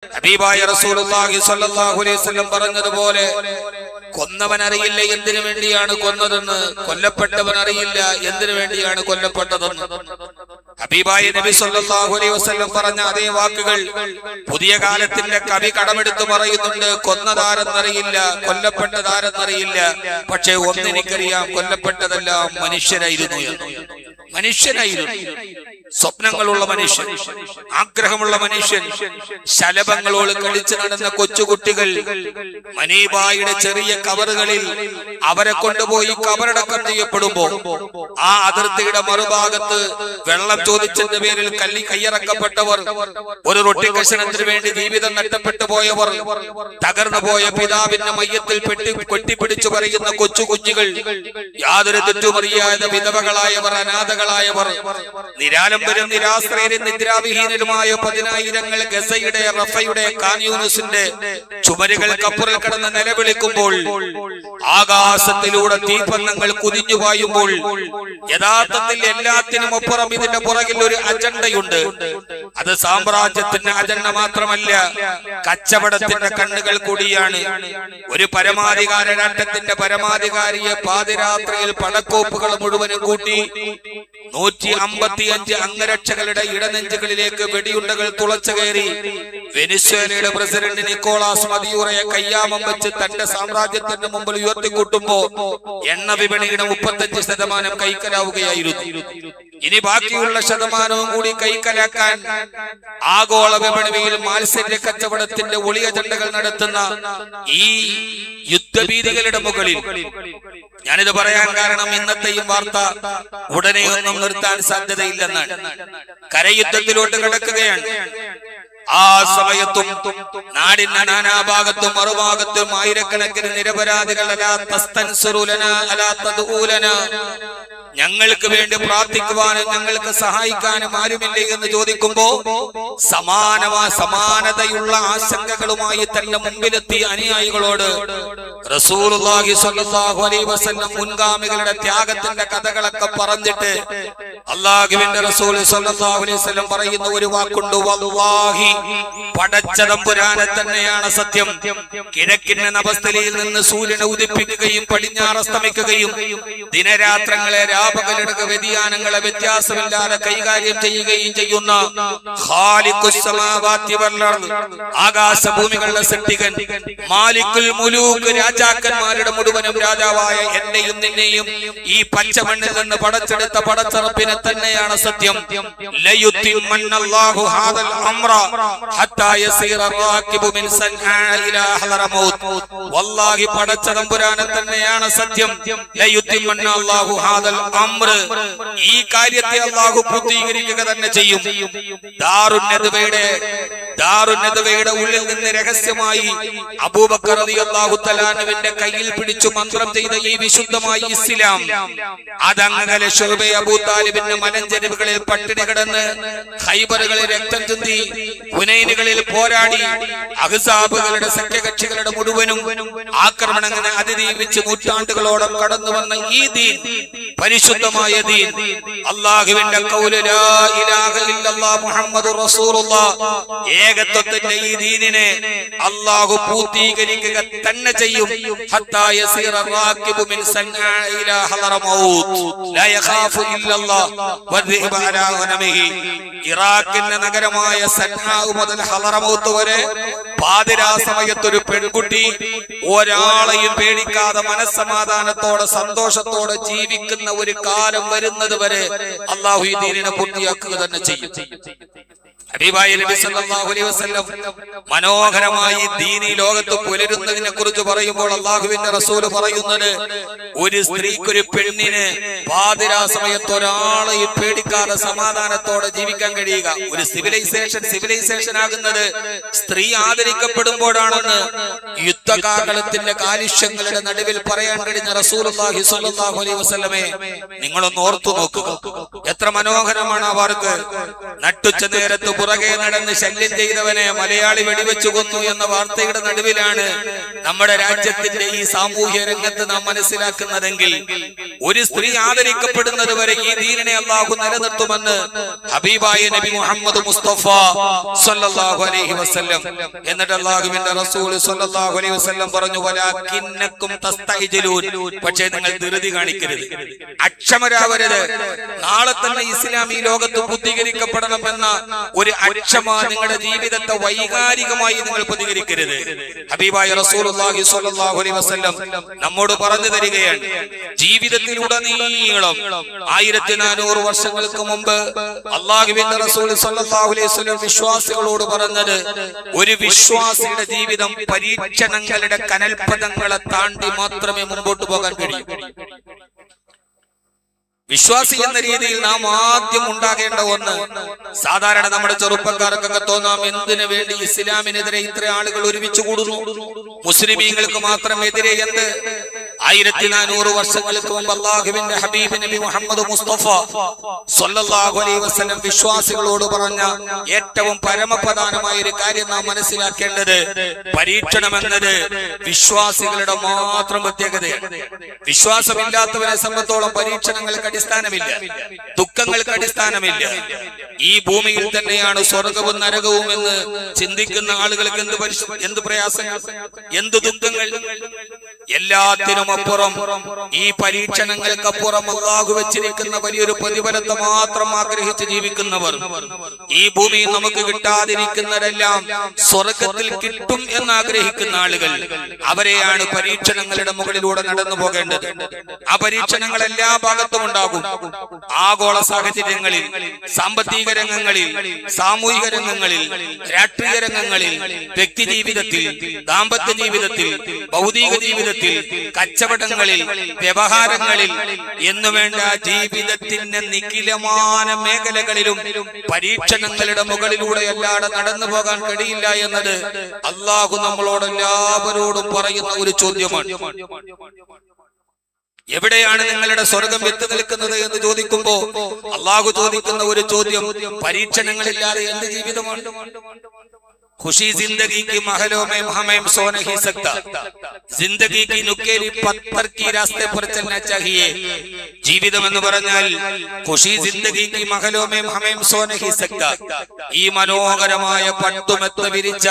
ഹബീബായ റസൂലുള്ളാഹി സ്വല്ലല്ലാഹു അലൈഹി വസല്ലം പറഞ്ഞതുപോലെ കൊന്നവൻ അറിയില്ല എന്തിനു വേണ്ടിയാണ് കൊന്നതെന്ന്, കൊല്ലപ്പെട്ടവൻ അറിയില്ല എന്തിനു വേണ്ടിയാണ് കൊല്ലപ്പെട്ടതെന്ന്. ഹബീബായ നബി സ്വല്ലല്ലാഹു അലൈഹി വസല്ലം പറഞ്ഞ അതേ വാക്കുകൾ പുതിയ കാലത്തിന്റെ കവി കടമെടുത്ത് പറയുന്നുണ്ട്. കൊന്നതാരെന്നറിയില്ല, കൊല്ലപ്പെട്ടതാരെന്നറിയില്ല, പക്ഷെ ഒന്നെനിക്കറിയാം, കൊല്ലപ്പെട്ടതെല്ലാം മനുഷ്യരായിരുന്നു. മനുഷ്യനായിരുന്നു, സ്വപ്നങ്ങളുള്ള മനുഷ്യൻ, ആഗ്രഹമുള്ള മനുഷ്യൻ, ശലഭങ്ങളോട് കളിച്ചു നടന്ന കൊച്ചുകുട്ടികൾ, മനീബായുടെ ചെറിയ കവറുകളിൽ അവരെ കൊണ്ടുപോയി കബറടക്കം ചെയ്യപ്പെടുമ്പോ ആ അതിർത്തിയുടെ മറുഭാഗത്ത് വെള്ളം ചോദിച്ചതിന്റെ പേരിൽ കയ്യിറക്കപ്പെട്ടവർ, ഒരു റൊട്ടി കഷണത്തിന് വേണ്ടി ജീവിതം നഷ്ടപ്പെട്ടു പോയവർ, തകർന്നു പോയ പിതാവിന്റെ മയ്യത്തിൽ കൊട്ടിപ്പിടിച്ചു പറയുന്ന കൊച്ചു കുഞ്ഞുകൾ, യാതൊരു തെറ്റുമറിയാതെ വിധവകളായവർ, അനാഥകളായവർ, നിരാലംബരും നിരാശ്രയരും നിദ്രാവിഹീനരുമായ 10,000 ഗസയുടെ, റഫയുടെ, കാൻയൂനിസിന്റെ ചുമരുകൾക്കപ്പുറൽ കിടന്ന് നിലവിളിക്കുമ്പോൾ, ആകാശത്തിലൂടെ തീപ്പന്തങ്ങൾ കുതിഞ്ഞു പായുമ്പോൾ, യഥാർത്ഥത്തിൽ എല്ലാത്തിനും അപ്പുറം ഇതിന്റെ പുറകിൽ ഒരു അജണ്ടയുണ്ട്. അത് സാമ്രാജ്യത്തിന്റെ അജണ്ട മാത്രമല്ല, കച്ചവടത്തിന്റെ കണ്ണുകൾ കൂടിയാണ്. ഒരു പരമാധികാര രാഷ്ട്രത്തിന്റെ പരമാധികാരിയെ പാതിരാത്രിയിൽ പടക്കോപ്പുകൾ മുഴുവനും കൂട്ടി 155 അംഗരക്ഷകളുടെ ഇടനെഞ്ചുകളിലേക്ക് വെടിയുണ്ടകൾ തുളച്ചു കയറി വെനിസ്വേലയുടെ പ്രസിഡന്റ് നിക്കോളാസ് മദിയൂറയെ കയ്യാമം വെച്ച് തന്റെ സാമ്രാജ്യത്തിന്റെ മുമ്പിൽ ഉയർത്തിക്കൂട്ടുമ്പോ എണ്ണ വിപണിയുടെ 35% കൈക്കലാവുകയായിരുന്നു. ഇനി ബാക്കിയുള്ള ശതമാനവും കൂടി കൈക്കലാക്കാൻ ആഗോള വിപണിയിൽ മാത്സര്യ കച്ചവടത്തിന്റെ ഒളിയ അജണ്ടകൾ നടത്തുന്ന ഈ യുദ്ധഭീതികളുടെ മുകളിൽ, ഞാനിത് പറയാൻ കാരണം ഇന്നത്തെയും വാർത്ത ഉടനെ ഒന്നും നിർത്താൻ സാധ്യതയില്ലെന്നാണ്. കരയുദ്ധത്തിലോട്ട് കിടക്കുകയാണ്. ആ സമയത്തും നാടിന്റെ നാനാഭാഗത്തും മറുഭാഗത്തും ആയിരക്കണക്കിന് നിരപരാധികൾ ഞങ്ങൾക്ക് വേണ്ടി പ്രാർത്ഥിക്കുവാനും ഞങ്ങൾക്ക് സഹായിക്കാനും ആരുമില്ലേ എന്ന് ചോദിക്കുമ്പോ സമാനതയുള്ള ആശങ്കകളുമായി തന്റെ മുമ്പിലെത്തിയ അനുയായികളോട് റസൂലുള്ളാഹി സ്വല്ലല്ലാഹു അലൈഹി വസല്ലം മുൻഗാമികളുടെ ത്യാഗത്തിന്റെ കഥകളൊക്കെ പറഞ്ഞിട്ട് അല്ലാഹുവിന്റെ റസൂൽ സ്വല്ലല്ലാഹു അലൈഹി വസല്ലം പറയുന്ന ഒരു വാക്കുണ്ട്, വല്ലാഹി, പടച്ച തമ്പുരാനെ തന്നെയാണ് സത്യം. കിഴക്കിന്റെ നഭസ്ഥലിയിൽ നിന്ന് സൂര്യനെ ഉദിപ്പിക്കുകയും പടിഞ്ഞാറസ്തമിക്കുകയും ദിനരാത്രങ്ങളെ രാപകലിടക വ്യതിയാനങ്ങളെ വ്യത്യാസമില്ലാതെ കൈകാര്യം ചെയ്യുകയും ചെയ്യുന്ന ഖാലിഖുസ് സമാവാതി വൽ അർദ്, ആകാശഭൂമികളുടെ സൃഷ്ടികൻ, മാലിക്കുൽ മുലൂക്ക്, രാജാക്കന്മാരുടെ മുഴുവനും രാജാവായ എന്നെയും നിന്നെയും ഈ പച്ചമണ്ണിൽ നിന്ന് പടച്ചെടുത്ത പടച്ചറപ്പിനെ തന്നെയാണ് സത്യം. ലയുത്തിമന്നല്ലാഹു ഹാദൽ അംറ ഹത്താ യസീറ റാകിബു മിൻ സൻആ ഇലാ ഹളറമൗത്ത്. വല്ലാഹി, പടച്ച തമ്പുരാനെ തന്നെയാണ് സത്യം. ലയുത്തിമന്നല്ലാഹു ഹാദൽ അംറ, ഈ കാര്യത്തെ അല്ലാഹു പൂർത്തീകരിക്കുക തന്നെ ചെയ്യും. ദാറുന്നദവയുടെ ഉള്ളിൽ നിന്ന് രഹസ്യമായി അബൂബക്കർ റളിയല്ലാഹു തആല അൻഹുവിന്റെ കയ്യിൽ പിടിച്ചു മന്ത്രം ചെയ്ത ഈ വിശുദ്ധമായ ഇസ്ലാം അതങ്ങനെ ശുഅബ അബൂ താലിബിന്റെ മലഞ്ചെരിവുകളിൽ പട്ടിണി കിടന്ന്, ഖൈബറുകളിൽ രക്തം ചിന്തി, ഹുനൈനുകളിൽ പോരാടി, അഹ്സാബുകളുടെ സഖ്യകക്ഷികളുടെ മുഴുവനും ആക്രമണങ്ങളെ അതിജീവിച്ച് നൂറ്റാണ്ടുകളോളം കടന്നു വന്ന ഈ ദീൻ, പരിശുദ്ധമായ ദീൻ, അല്ലാഹുവിന്റെ ഖൗല ലാ ഇലാഹ ഇല്ലല്ലാഹ് മുഹമ്മദുർ റസൂലുള്ളാഹ്, ഏകത്വത്തിന്റെ ഈ ദീനിനെ അല്ലാഹു പൂർത്തീകരിക്കുക തന്നെ ചെയ്യും. ഹത്താ യസീറ റാകിബു മിൻ സൻആ ഇലാ ഹളറമൗത്ത് ലാ യഖാഫു ഇല്ലല്ലാഹ് വദ്ദിബ അലാ ഗനമിഹി. ഇറാഖിന്റെ നഗരമായ സൻആ മുതൽ ഹളറമൗത്ത് വരെ പാതിരാ സമയത്ത് ഒരു പെൺകുട്ടി ഒരാളെയും പേടിക്കാതെ മനസ്സമാധാനത്തോടെ സന്തോഷത്തോടെ ജീവിക്കുന്ന ഒരു കാലം വരുന്നത് വരെ അല്ലാഹു ഈ ദീനിനെ പൂർത്തിയാക്കുക തന്നെ ചെയ്യും. ഹബീബായ നബി സല്ലല്ലാഹു അലൈഹി വസല്ലം മനോഹരമായി ദീനി ലോകത്ത് പുലരുന്നതിനെ കുറിച്ച് പറയുമ്പോൾ അല്ലാഹുവിന്റെ റസൂൽ പറയുന്നത്, ഒരു സ്ത്രീക്ക്, ഒരു പെണ്ണിന് പാതിരാ സമയത്ത് ഒരാളെയും പേടിക്കാതെ സമാധാനത്തോടെ ജീവിക്കാൻ കഴിയുക. ഒരു സിവിലൈസേഷൻ ആകുന്നത് സ്ത്രീ ആദരിക്കപ്പെടുമ്പോഴാണെന്ന് യുദ്ധകാലത്തിന്റെ കാലുഷ്യങ്ങളുടെ നടുവിൽ പറയാൻ കഴിഞ്ഞ റസൂലുള്ളാഹി സ്വല്ലല്ലാഹു അലൈഹി വസല്ലമയെ നിങ്ങളൊന്ന് ഓർത്തു നോക്കുക. എത്ര മനോഹരമാണ് ആ വാക്ക്. നട്ടുച്ച നേരത്ത് പുറകെ നടന്ന് ശല്യം ചെയ്തവനെ മലയാളി വെടിവെച്ചു കൊന്നു എന്ന വാർത്തയുടെ നടുവിലാണ് നമ്മുടെ രാജ്യത്തിന്റെ ഈ സാമൂഹ്യ രംഗത്ത് നാം മനസ്സിലാക്കുന്നതെങ്കിൽ ഒരു സ്ത്രീ ആദരിക്കപ്പെടുന്നത് വരെ ഈ ദീനിനെ അല്ലാഹു നിലനിർത്തുമെന്ന് ഹബീബായ നബി മുഹമ്മദ് മുസ്തഫ സ്വല്ലല്ലാഹു അലൈഹി വസല്ലം. എന്നിട്ട് അല്ലാഹുവിന്റെ റസൂൽ സ്വല്ലല്ലാഹു അലൈഹി വസല്ലം പറഞ്ഞു, വലാകിന്നകും തസ്തഅജിലൂൻ, പക്ഷേ നിങ്ങൾ ധൃതി കാണിക്കരുത്, അക്ഷമരാവരുത്. നാളെ തന്നെ ഇസ്ലാം ഈ ലോകത്ത് ബുദ്ധീകരിക്കപ്പെടണം എന്ന ഒരു അക്ഷമ നിങ്ങളുടെ ജീവിതത്തെ വൈകാരികമായി നിങ്ങൾ പ്രതികരിക്കരുത്. ഹബീബായ റസൂലുള്ളാഹി സ്വല്ലല്ലാഹു അലൈഹി വസല്ലം നമ്മോട് പറഞ്ഞു തരികയാണ്, ജീവിതത്തിലുടനീളം 1400 വർഷങ്ങൾക്ക് മുമ്പ് അല്ലാഹുവിന്റെ റസൂൽ സ്വല്ലല്ലാഹു അലൈഹി വസല്ലം വിശ്വാസികളോട് പറഞ്ഞത്, ഒരു വിശ്വാസിയുടെ ജീവിതം പരീക്ഷണങ്ങളുടെ കനൽപദങ്ങളെ താണ്ടി മാത്രമേ മുമ്പോട്ട് പോകാൻ കഴിയൂ. വിശ്വാസി എന്ന രീതിയിൽ നാം ആദ്യം ഉണ്ടാകേണ്ട ഒന്ന്, സാധാരണ നമ്മുടെ ചെറുപ്പക്കാർക്കൊക്കെ തോന്നാം, എന്തിനു വേണ്ടി ഇസ്ലാമിനെതിരെ ഇത്ര ആളുകൾ ഒരുമിച്ച് കൂടുന്നു, മുസ്ലിമീങ്ങൾക്ക് മാത്രം എതിരെ എന്ത്? 1400 വർഷങ്ങൾക്ക് മുമ്പ് അല്ലാഹുവിന്റെ ഹബീബ് നബി മുഹമ്മദ് മുസ്തഫ സ്വല്ലല്ലാഹു അലൈഹി വസല്ലം വിശ്വാസികളോട് പറഞ്ഞ ഏറ്റവും പരമപ്രധാനമായ ഒരു കാര്യം നാം മനസ്സിലാക്കേണ്ടത്, പരീക്ഷണം എന്നത് വിശ്വാസികളുടെ മാത്രം പ്രത്യേകതയാണ്. വിശ്വാസമില്ലാത്തവരെ സംബന്ധിച്ചോളം പരീക്ഷണങ്ങൾക്ക് അടിസ്ഥാനമില്ല, ദുഃഖങ്ങൾക്ക് അടിസ്ഥാനമില്ല. ഈ ഭൂമിയിൽ തന്നെയാണ് സ്വർഗവും നരകവും എന്ന് ചിന്തിക്കുന്ന ആളുകൾക്ക് എന്ത് പ്രയാസങ്ങൾ, എന്ത് ദുഃഖങ്ങൾ. എല്ലാത്തിനും അപ്പുറം, ഈ പരീക്ഷണങ്ങൾക്കപ്പുറം അല്ലാഹു വെച്ചിരിക്കുന്ന വലിയൊരു പ്രതിഫലത്തെ മാത്രം ആഗ്രഹിച്ച് ജീവിക്കുന്നവർ, ഈ ഭൂമിയിൽ നമുക്ക് കിട്ടാതിരിക്കുന്നവരെല്ലാം സ്വർഗത്തിൽ കിട്ടും എന്നാഗ്രഹിക്കുന്ന ആളുകൾ, അവരെയാണ് പരീക്ഷണങ്ങളുടെ മുകളിലൂടെ നടന്നു പോകേണ്ടത്. ആ പരീക്ഷണങ്ങൾ എല്ലാ ഭാഗത്തും ഉണ്ടാകും. ആഗോള സാഹചര്യങ്ങളിൽ, സാമ്പത്തിക രംഗങ്ങളിൽ, സാമൂഹിക രംഗങ്ങളിൽ, രാഷ്ട്രീയ രംഗങ്ങളിൽ, വ്യക്തി ജീവിതത്തിൽ, ദാമ്പത്യ ജീവിതത്തിൽ, ഭൗതിക ജീവിതത്തിൽ, കച്ചവടങ്ങളിൽ, വ്യവഹാരങ്ങളിൽ എന്നുവേണ്ട ജീവിതത്തിന്റെ നിഖിലമാന മേഖലകളിലും പരീക്ഷണങ്ങളുടെ മുകളിലൂടെ അല്ലാതെ നടന്നു പോകാൻ കഴിയില്ല എന്നത് അല്ലാഹു നമ്മളോട് എല്ലാവരോടും പറയുന്ന ഒരു ചോദ്യമാണ്. എവിടെയാണ് നിങ്ങളുടെ സ്വർഗം എത്തി നിൽക്കുന്നത് എന്ന് ചോദിക്കുമ്പോ അല്ലാഹു ചോദിക്കുന്ന ഒരു ചോദ്യം, പരീക്ഷണങ്ങളില്ലാതെ എന്ത് ജീവിതമാണ്? खुशी जिंदगी की महलों में हमें सो नहीं सकता, जिंदगी की नुकेली पत्थर की रास्ते पर चलना चाहिए. ജീവിതം എന്ന് പറഞ്ഞാൽ ഖുഷി ജിന്ദഗി की महलों में हमें सो नहीं सकता. ഈ മനോഹരമായ പട്ടുമെത്ത വിരിച്ച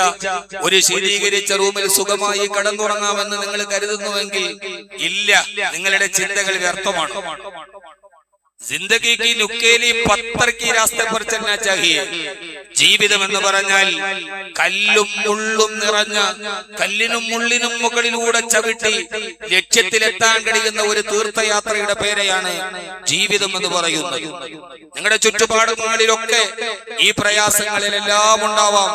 ഒരു ശീതീകരിച്ച റൂമിൽ സുഖമായി കിടന്നുറങ്ങാമെന്ന് നിങ്ങൾ കരുതുന്നുവെങ്കിൽ ഇല്ല, നിങ്ങളുടെ ചിന്തകൾ വ്യർത്ഥമാണ്. जिंदगी की नुकेली पत्थर की रास्ते पर चलना चाहिए. ജീവിതം എന്ന് പറഞ്ഞാൽ കല്ലും മുള്ളും നിറഞ്ഞ, കല്ലിനും മുള്ളിനും മുകളിലൂടെ ചവിട്ടി ലക്ഷ്യത്തിലെത്താൻ കഴിയുന്ന ഒരു തീർത്ഥയാത്രയുടെ പേരെയാണ് ജീവിതം എന്ന് പറയുന്നത്. നിങ്ങളുടെ ചുറ്റുപാടുകളിലൊക്കെ ഈ പ്രയാസങ്ങളിലെല്ലാം ഉണ്ടാവാം.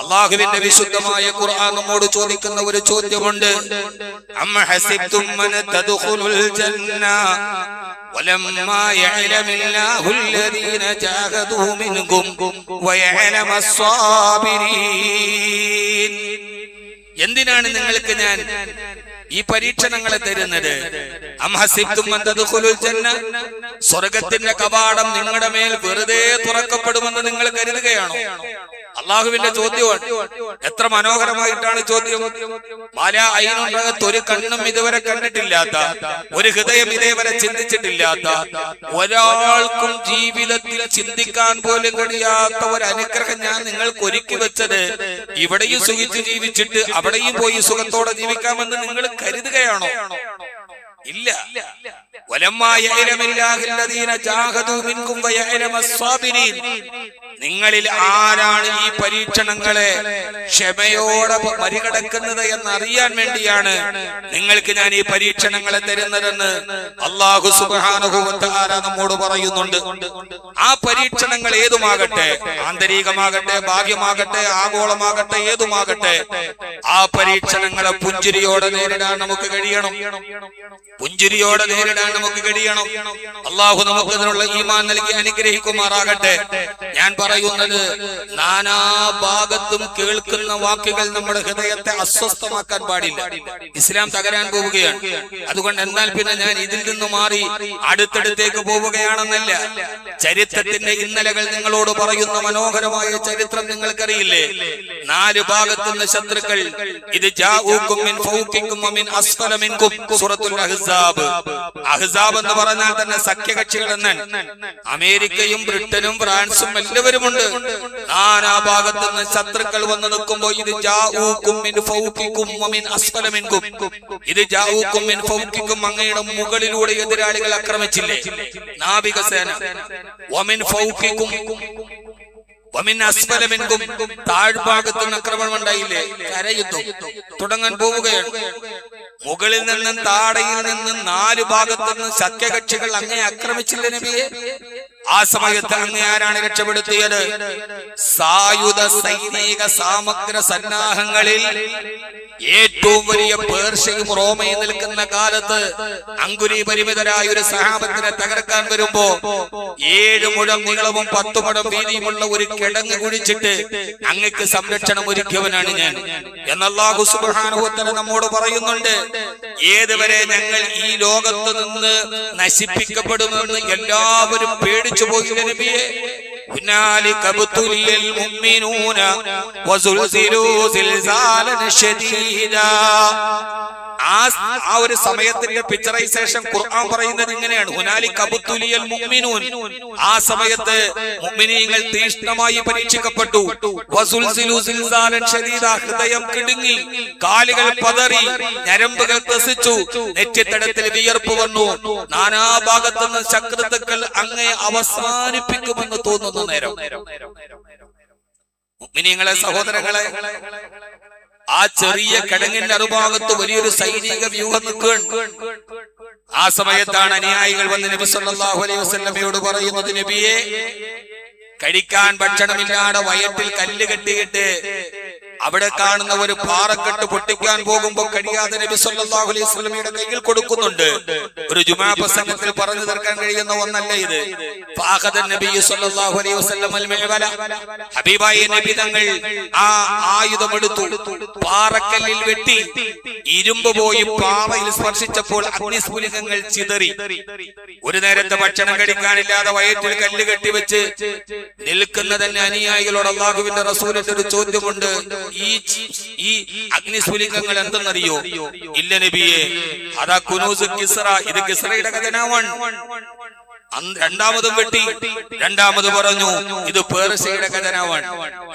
അല്ലാഹുവിന്റെ വിശുദ്ധമായ ഖുർആൻ നമ്മോട് ചോദിക്കുന്ന ഒരു ചോദ്യമുണ്ട്, അം ഹസിബ്തും മൻ തദ്ഖുലുൽ ജന്ന വലമ്മാ യഅലമില്ലാഹു الذين جاهدوا منكم ويعلم الصابرين. എന്തിനാണ് നിങ്ങൾക്ക് ഞാൻ ഈ പരീക്ഷണങ്ങളെ തരുന്നത്? അം ഹസിബ്തും അൻ തദ്ഖുലുൽ ജന്ന, സ്വർഗ്ഗത്തിന്റെ കവാടം നിങ്ങളുടെ മേൽ വെറുതെ തുറക്കപ്പെടുമെന്ന് നിങ്ങൾ കരുതുകയാണോ? അള്ളാഹുവിന്റെ ചോദ്യമാണ്. എത്ര മനോഹരമായിട്ടാണ് ചോദ്യം. മാലാ ഐനുണ്ടകത്ത് ഒരു കണ്ണും ഇതുവരെ കണ്ടിട്ടില്ലാത്ത, ഒരു ഹൃദയം ഇതേവരെ ചിന്തിച്ചിട്ടില്ലാത്ത, ഒരാൾക്കും ജീവിതത്തിൽ ചിന്തിക്കാൻ പോലും കഴിയാത്ത ഒരു അനുഗ്രഹം ഞാൻ നിങ്ങൾക്ക് ഒരുക്കി വെച്ചത്, ഇവിടെയും സുഖിച്ച് ജീവിച്ചിട്ട് അവിടെയും പോയി സുഖത്തോടെ ജീവിക്കാമെന്ന് നിങ്ങൾ കരുതുകയാണോ? ഇല്ല. നിങ്ങളിൽ ആരാണ് ഈ പരീക്ഷണങ്ങളെ ക്ഷമയോടെ മറികടക്കുന്നത് എന്നറിയാൻ വേണ്ടിയാണ് നിങ്ങൾക്ക് ഞാൻ ഈ പരീക്ഷണങ്ങളെ തരുന്നതെന്ന് അല്ലാഹു സുബ്ഹാനഹു വ തആല നമ്മോട് പറയുന്നുണ്ട്. ആ പരീക്ഷണങ്ങൾ ഏതുമാകട്ടെ, ആന്തരികമാകട്ടെ, ബാഹ്യമാകട്ടെ, ആഗോളമാകട്ടെ, ഏതുമാകട്ടെ, ആ പരീക്ഷണങ്ങളെ പുഞ്ചിരിയോടെ നേരിടാൻ നമുക്ക് കഴിയണം. പുഞ്ചിരിയോടെ നേരിടാൻ നമുക്ക് കഴിയണം. അല്ലാഹു നമുക്ക് അതിനുള്ള ഈമാൻ നൽകി അനുഗ്രഹിക്കുമാറാകട്ടെ. ഞാൻ പറയുന്നത് നാനാഭാഗത്തും കേൾക്കുന്ന വാക്കുകൾ നമ്മുടെ ഹൃദയത്തെ അസ്വസ്ഥമാക്കാൻ പാടില്ല. ഇസ്ലാം തകരാൻ പോവുകയാണ്. അതുകൊണ്ട് എന്നാൽ പിന്നെ ഞാൻ ഇതിൽ നിന്ന് മാറി അടുത്തടുത്തേക്ക് പോവുകയാണെന്നല്ല. ചരിത്രത്തിന്റെ ഇന്നലകൾ നിങ്ങളോട് പറയുന്ന മനോഹരമായ ചരിത്രം നിങ്ങൾക്കറിയില്ലേ? 4 ഭാഗത്തുനിന്ന് ശത്രുക്കൾ. ഇത് ജാഊകും മിൻ ഫൗകികും വമിൻ അസ്ഫല മിൻകും. സൂറത്തുൽ അഹ്സാബ്. അഹ്സാബ് എന്ന് പറഞ്ഞാൽ തന്നെ സഖ്യകക്ഷികൾ എന്നാണ്. അമേരിക്കയും ബ്രിട്ടനും ഫ്രാൻസും എല്ലാവരുമുണ്ട്. നാനാഭാഗത്തുനിന്ന് ശത്രുക്കൾ വന്ന് നിൽക്കുമ്പോൾ ഇത് ജാഊകും മിൻ ഫൗകികും വമിൻ അസ്ഫല മിൻകും. ഇത് ജാഊകും മിൻ ഫൗകികും, അങ്ങയുടെ മുകളിലൂടെ എതിരാളികൾ ആക്രമിച്ചില്ലേ നാവികസേന. വമിൻ ഫൗകികും വമിൻ അസ്ഫല മിൻകും, താഴ്ഭാഗത്തുനിന്ന് ആക്രമണം ഉണ്ടായില്ലേ? കരയുദ്ധം തുടങ്ങാൻ പോവുകയാണ്. മുകളിൽ നിന്നും താടയിൽ നിന്നും 4 ഭാഗത്തുനിന്ന് സഖ്യകക്ഷികൾ അങ്ങേ ആക്രമിച്ചില്ലേ നബിയെ? ആ സമയത്ത് അങ്ങേ ആരാണ് രക്ഷപ്പെടുത്തിയത്? സായുധ സൈനിക സാമഗ്ര സന്നാഹങ്ങളിൽ ഏറ്റവും വലിയ പേർഷ്യയും റോമയും നിൽക്കുന്ന കാലത്ത് അങ്കുലി പരിമിതരായ ഒരു സഹാബത്തിനെ തകർക്കാൻ വരുമ്പോ 7 മുഴം നീളവും 10 മുഴം വീതിയുമുള്ള ഒരു കിടങ്ങ് കുഴിച്ചിട്ട് അങ്ങക്ക് സംരക്ഷണം ഒരുക്കിയവനാണ് ഞാൻ എന്ന് അല്ലാഹു സുബ്ഹാനഹു വ തആല നമ്മോട് പറയുന്നുണ്ട്. ഏതുവരെ ഞങ്ങൾ ഈ ലോകത്ത് നിന്ന് നശിപ്പിക്കപ്പെടുമെന്ന് എല്ലാവരും പേടിച്ചു പോയില്ല നബിയെ? هنالك ابتلي المؤمنون وزلزلوا زلزالا شديدا. ആ ഒരു സമയത്തിന്റെ പിക്ചറൈസേഷൻ ഖുർആൻ പറയുന്നത് ഇങ്ങനെയാണ്: ഹുനാലിക അബ്തുലിയൽ മുഅ്മിനൂൻ. ആ സമയത്ത് മുഅ്മിനീങ്ങൾ തീഷ്ണമായി പരീക്ഷിക്കപ്പെട്ടു. വസുൽസിലു സിൽസാലൻ ശദീദ, ഹൃദയം കിടുങ്ങി, കാലുകൾ പതറി, ഞരമ്പുകൾ ത്രസിച്ചു, നെറ്റിത്തടത്തിൽ വിയർപ്പ് വന്നു. നാനാഭാഗത്തുനിന്ന് ശത്രുക്കൾ അങ്ങേ അവസാനിപ്പിക്കുമെന്ന് തോന്നുന്ന നേരം മുഅ്മിനീങ്ങളെ, സഹോദരങ്ങളെ, ആ ചെറിയ കിടങ്ങിന്റെ അറുഭാഗത്ത് വലിയൊരു സൈനിക വ്യൂഹം നിൽക്കുകയാണ്. ആ സമയത്താണ് അനുയായികൾ വന്ന് നബി സല്ലല്ലാഹു അലൈഹി വസല്ലമയോട് പറയുന്നത്: നബിയെ, കഴിക്കാൻ ഭക്ഷണമില്ലാതെ വയറ്റിൽ കല്ല് കെട്ടിയിട്ട് അവിടെ കാണുന്ന ഒരു പാറക്കെട്ട് പൊട്ടിക്കാൻ പോകുമ്പോ കഴിയാതെ നബി സല്ലല്ലാഹു അലൈഹി വസല്ലമയുടെ കയ്യിൽ കൊടുക്കുന്നുണ്ട്. ഒരു ജുമാ പ്രസംഗത്തിൽ പറഞ്ഞു തീർക്കാൻ കഴിയുന്ന ഒന്നല്ല ഇത്. ഫഅഖദ നബി സല്ലല്ലാഹു അലൈഹി വസല്ലം അൽ മിഅ്വല, ഹബീബായ നബി തങ്ങൾ ആ ആയുധം എടുത്തു, പാറക്കല്ലിൽ വെട്ടി, ഇരുമ്പ് പോയി പാറയിൽ സ്പർശിച്ചപ്പോൾ അഗ്നിസ്ഫുലിംഗങ്ങൾ ചിതറി. ഒരു നേരത്തെ ഭക്ഷണം കഴിക്കാനില്ലാതെ വയറ്റിൽ കല്ല് കെട്ടിവെച്ച് നിൽക്കുന്ന തന്നെ അനുയായികളോട് അല്ലാഹുവിന്റെ റസൂലിന്റെ ഒരു ചോദ്യമുണ്ട്: ഈ അഗ്നിസ്ഫുലിംഗങ്ങൾ എന്തെന്നറിയോ? ഇല്ല നബിയെ, അതാ കുനൂസ് കിസ്റ, ഇത് കിസ്റയുടെ ഖജനാവാണ്. രണ്ടാമതും വെട്ടി, രണ്ടാമത് പറഞ്ഞു ഇത് പേർഷ്യയുടെ ഖജനാവാണ്.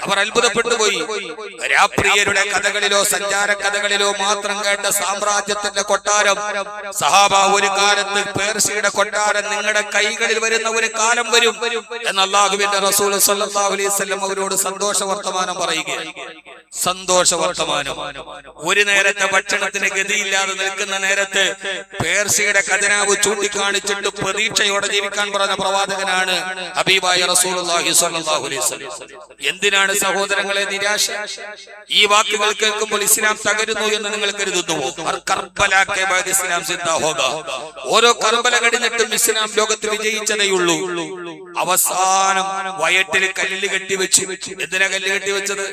അവർ അത്ഭുതപ്പെട്ടു പോയി. രാപ്രിയരുടെ കഥകളിലോ സഞ്ചാര കഥകളിലോ മാത്രം കേട്ട സാമ്രാജ്യത്തിന്റെ കൊട്ടാരം, സഹാബ, ഒരു കാലത്ത് പേർഷ്യയുടെ കൊട്ടാരം നിങ്ങളുടെ കൈകളിൽ വരുന്ന ഒരു കാലം വരും എന്ന് അല്ലാഹുവിന്റെ റസൂൽ സല്ലല്ലാഹു അലൈഹി വസല്ലം അവരോട് സന്തോഷ വർത്തമാനം പറയുകയാണ്. സന്തോഷ വർത്തമാനം. ഒരു നേരത്തെ ഭക്ഷണത്തിന് ഗതിയില്ലാതെ നിൽക്കുന്ന നേരത്ത് പേർഷ്യയുടെ ഖജനാവ് ചൂണ്ടിക്കാണിച്ചിട്ട് പ്രതീക്ഷയോടെ ജീവിക്കാൻ പറഞ്ഞ പ്രവാചകനാണ് ഹബീബായ റസൂലുള്ളാഹി സ്വല്ലല്ലാഹു അലൈഹി വസല്ലം. എന്തിനാണ് സഹോദരങ്ങളെ നിരാശ? ഈ വാക്കുകൾ കേൾക്കുമ്പോൾ ഇസ്ലാം തകരുന്നു എന്ന് നിങ്ങൾ കരുതുന്നുവോ? ഇസ്ലാം സിദ്ധാ ഹോഗാ. ഓരോ കർബല കഴിഞ്ഞിട്ടും ഇസ്ലാം ലോകത്ത് വിജയിച്ചതേയുള്ളൂ. അവസാനം വയറ്റിൽ കല്ല് കെട്ടിവെച്ചു. എന്തിനാ കല്ല് കെട്ടിവെച്ചത്?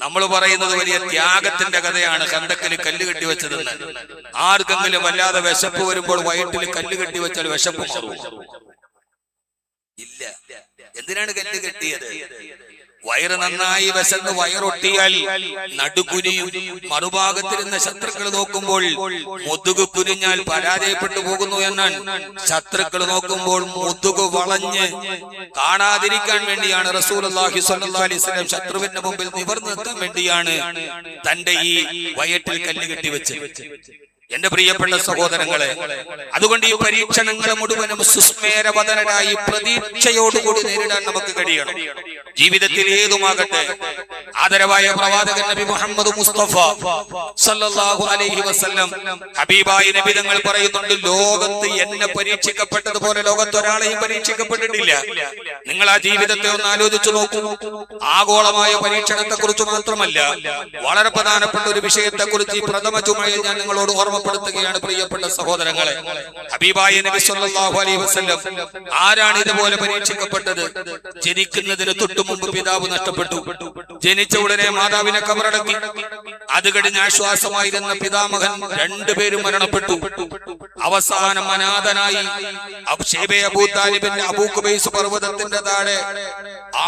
നമ്മൾ പറയുന്നത് വലിയ ത്യാഗത്തിന്റെ കഥയാണ് ഖന്തക്കിൽ കല്ല് കെട്ടിവെച്ചതെന്ന്. ആർക്കെങ്കിലും വല്ലാതെ വിശപ്പ് വരുമ്പോൾ വയറ്റിൽ കല്ല് കെട്ടിവെച്ചാൽ വിശപ്പ് മാറും? ഇല്ല. എന്തിനാണ് കല്ല് കെട്ടിയത്? വയറ് നന്നായി വിശന്ന് വയറൊട്ടിയാൽ നടുകുനിയും. മറുഭാഗത്തിരുന്ന ശത്രുക്കൾ നോക്കുമ്പോൾ മുതുക് കുനിഞ്ഞാൽ പരാജയപ്പെട്ടു പോകുന്നു എന്നാണ്. ശത്രുക്കൾ നോക്കുമ്പോൾ മുതുക് വളഞ്ഞ് കാണാതിരിക്കാൻ വേണ്ടിയാണ് റസൂലുള്ളാഹി സ്വല്ലല്ലാഹു അലൈഹി വസല്ലം ശത്രുവിന്റെ മുമ്പിൽ നിവർന്നു നിൽക്കാൻ വേണ്ടിയാണ് തന്റെ ഈ വയറ്റിൽ കല്ല് കെട്ടിവെച്ചത്. എന്റെ പ്രിയപ്പെട്ട സഹോദരങ്ങളെ, അതുകൊണ്ട് ഈ പരീക്ഷണങ്ങളെ മുഴുവനും സുസ്മേരവദനരായി പ്രതീക്ഷയോടുകൂടി നേരിടാൻ നമുക്ക് കഴിയണം. ജീവിതത്തിൽ ഏതുമാകട്ടെ, ആദരവായ പ്രവാചകൻ നബി മുഹമ്മദ് മുസ്തഫ സല്ലല്ലാഹു അലൈഹി വസല്ലം ഹബീബായ നബി തങ്ങൾ പറയുന്നുണ്ട്: ലോകത്ത് എന്നെ പരീക്ഷിക്കപ്പെട്ടതുപോലെ ലോകത്ത് ഒരാളെയും പരീക്ഷിക്കപ്പെട്ടിട്ടില്ല. നിങ്ങൾ ആ ജീവിതത്തെ ഒന്ന് ആലോചിച്ചു നോക്കൂ. ആഗോളമായ പരീക്ഷണത്തെ കുറിച്ച് മാത്രമല്ല, വളരെ പ്രധാനപ്പെട്ട ഒരു വിഷയത്തെ കുറിച്ച് ഈ പ്രഥമ ജുമയിൽ ഞാൻ നിങ്ങളോട് ഓർമ്മ ഓർമ്മപ്പെടുത്തുകയാണ് പ്രിയപ്പെട്ട സഹോദരങ്ങളെ. ഹബീബായ നബി സല്ലല്ലാഹു അലൈഹി വസല്ലം ആരാണ് ഇതുപോലെ പരീക്ഷിക്കപ്പെട്ടത്? ജനിക്കുന്നതിന് തൊട്ടു മുമ്പ് പിതാവ് നഷ്ടപ്പെട്ടു. ജനിച്ച ഉടനെ മാതാവിനെ കബറടക്കി. അത് കഴിഞ്ഞ് ആശ്വാസമായിരുന്ന പിതാമഹൻ രണ്ടുപേരും മരണപ്പെട്ടു. അവസാനം അനാഥനായി അബൂ താലിബിന്റെ അബൂ ഖുബൈസ് പർവ്വതത്തിന്റെ താഴെ